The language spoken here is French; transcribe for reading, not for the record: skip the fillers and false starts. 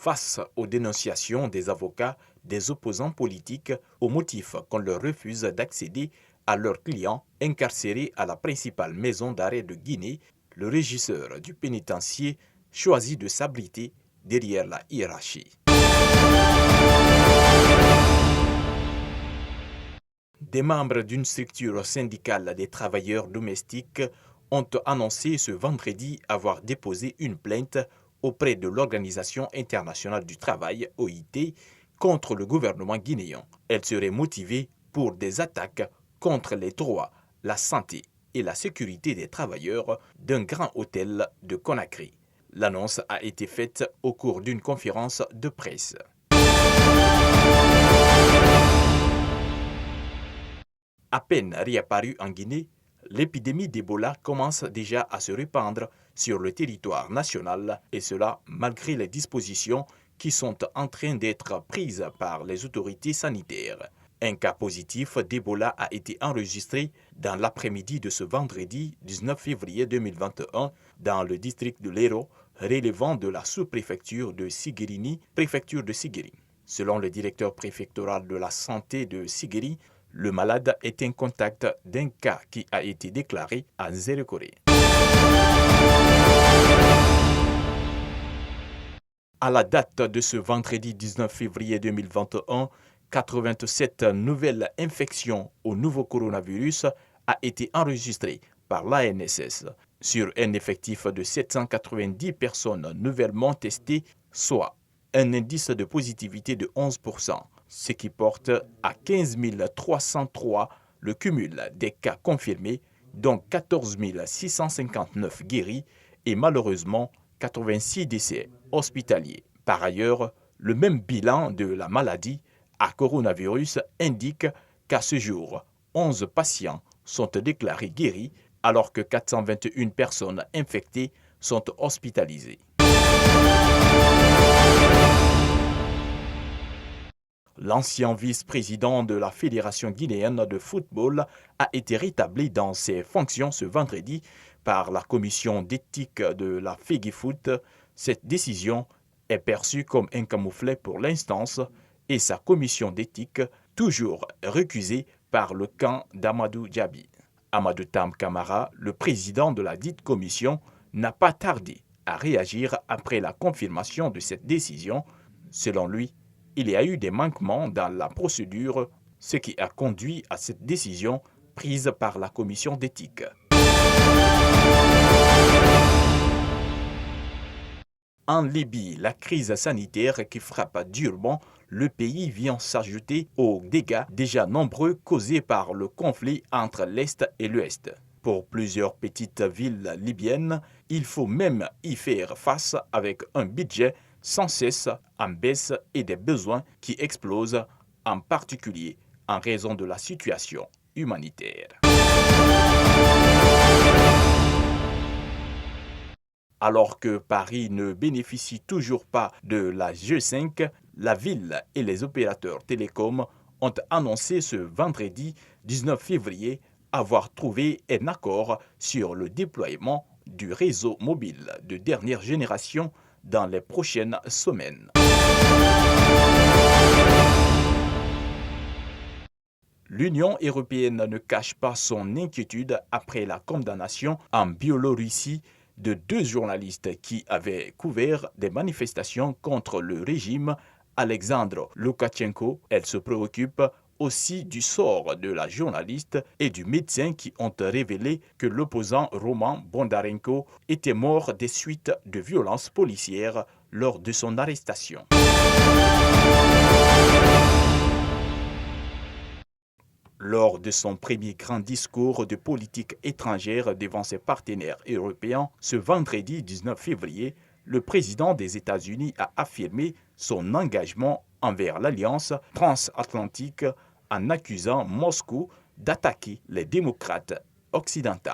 face aux dénonciations des avocats des opposants politiques au motif qu'on leur refuse d'accéder à leurs clients incarcérés à la principale maison d'arrêt de Guinée, le régisseur du pénitencier choisit de s'abriter derrière la hiérarchie. Des membres d'une structure syndicale des travailleurs domestiques ont annoncé ce vendredi avoir déposé une plainte auprès de l'Organisation internationale du travail, OIT, contre le gouvernement guinéen. Elle serait motivée pour des attaques contre les droits, la santé et la sécurité des travailleurs d'un grand hôtel de Conakry. L'annonce a été faite au cours d'une conférence de presse. À peine réapparue en Guinée, l'épidémie d'Ebola commence déjà à se répandre sur le territoire national, et cela malgré les dispositions qui sont en train d'être prises par les autorités sanitaires. Un cas positif d'Ebola a été enregistré dans l'après-midi de ce vendredi 19 février 2021 dans le district de Lero, relevant de la sous-préfecture de Siguirini, préfecture de Siguiri. Selon le directeur préfectoral de la santé de Siguiri, le malade est en contact d'un cas qui a été déclaré à Nzerekore. À la date de ce vendredi 19 février 2021, 87 nouvelles infections au nouveau coronavirus a été enregistrées par l'ANSS sur un effectif de 790 personnes nouvellement testées, soit un indice de positivité de 11%, ce qui porte à 15 303 le cumul des cas confirmés, dont 14 659 guéris et malheureusement 86 décès hospitaliers. Par ailleurs, le même bilan de la maladie à coronavirus indique qu'à ce jour, 11 patients sont déclarés guéris alors que 421 personnes infectées sont hospitalisées. L'ancien vice-président de la Fédération guinéenne de football a été rétabli dans ses fonctions ce vendredi par la commission d'éthique de la FEGIFOOT. Cette décision est perçue comme un camouflet pour l'instance et sa commission d'éthique, toujours recusée par le camp d'Amadou Djabi. Amadou Tam Camara, le président de la dite commission, n'a pas tardé à réagir après la confirmation de cette décision. Selon lui, il y a eu des manquements dans la procédure, ce qui a conduit à cette décision prise par la commission d'éthique. En Libye, la crise sanitaire qui frappe durement le pays vient s'ajouter aux dégâts déjà nombreux causés par le conflit entre l'Est et l'Ouest. Pour plusieurs petites villes libyennes, il faut même y faire face avec un budget sans cesse en baisse et des besoins qui explosent, en particulier en raison de la situation humanitaire. Alors que Paris ne bénéficie toujours pas de la G5, la ville et les opérateurs télécoms ont annoncé ce vendredi 19 février avoir trouvé un accord sur le déploiement du réseau mobile de dernière génération dans les prochaines semaines. L'Union européenne ne cache pas son inquiétude après la condamnation en Biélorussie de 2 journalistes qui avaient couvert des manifestations contre le régime. Alexandre Loukachenko, elle se préoccupe aussi du sort de la journaliste et du médecin qui ont révélé que l'opposant Roman Bondarenko était mort des suites de violences policières lors de son arrestation. Lors de son premier grand discours de politique étrangère devant ses partenaires européens, ce vendredi 19 février, le président des États-Unis a affirmé son engagement envers l'Alliance transatlantique en accusant Moscou d'attaquer les démocrates occidentaux.